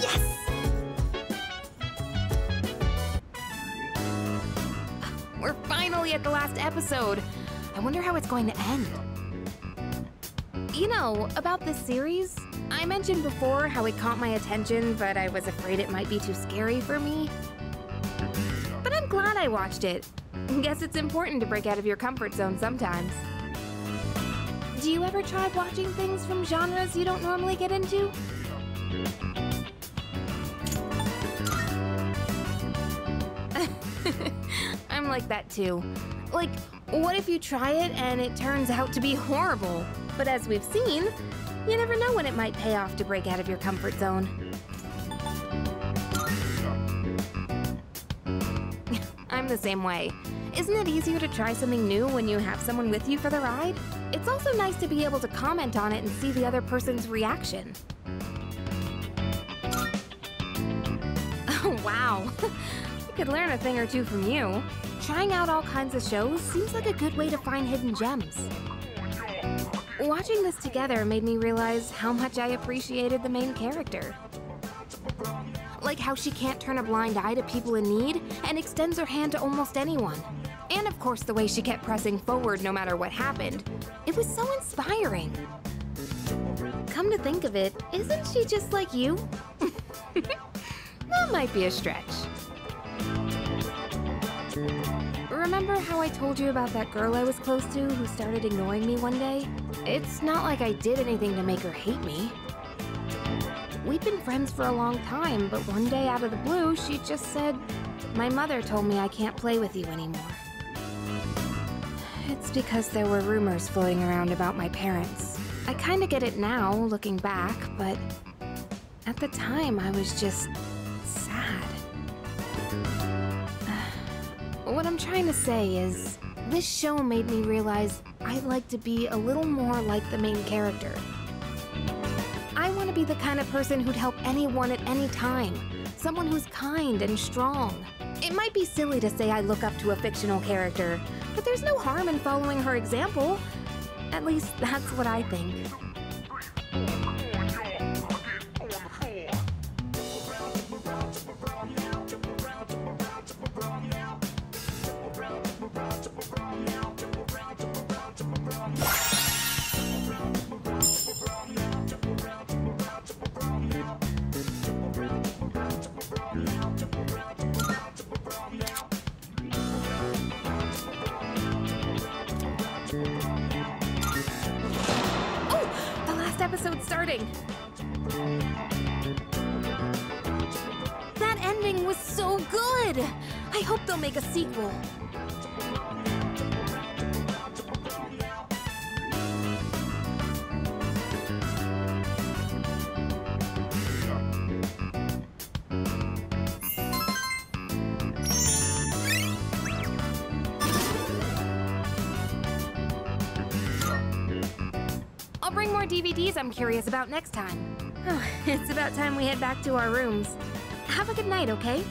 Yes! We're finally at the last episode. I wonder how it's going to end. You know, about this series, I mentioned before how it caught my attention, but I was afraid it might be too scary for me. But I'm glad I watched it. Guess it's important to break out of your comfort zone sometimes. Do you ever try watching things from genres you don't normally get into? I'm like that too. Like, what if you try it and it turns out to be horrible? But as we've seen, you never know when it might pay off to break out of your comfort zone. I'm the same way. Isn't it easier to try something new when you have someone with you for the ride? It's also nice to be able to comment on it and see the other person's reaction. Oh, wow. I could learn a thing or two from you. Trying out all kinds of shows seems like a good way to find hidden gems. Watching this together made me realize how much I appreciated the main character. Like how she can't turn a blind eye to people in need and extends her hand to almost anyone. And of course the way she kept pressing forward no matter what happened. It was so inspiring. Come to think of it, isn't she just like you? That might be a stretch. Remember how I told you about that girl I was close to who started ignoring me one day? It's not like I did anything to make her hate me. We'd been friends for a long time, but one day out of the blue, she just said, "My mother told me I can't play with you anymore." It's because there were rumors floating around about my parents. I kinda get it now, looking back, but at the time I was just sad. What I'm trying to say is, this show made me realize I'd like to be a little more like the main character. I want to be the kind of person who'd help anyone at any time. Someone who's kind and strong. It might be silly to say I look up to a fictional character, but there's no harm in following her example. At least that's what I think. Episode starting. That ending was so good! I hope they'll make a sequel. I'll bring more DVDs I'm curious about next time. Oh, it's about time we head back to our rooms. Have a good night, okay?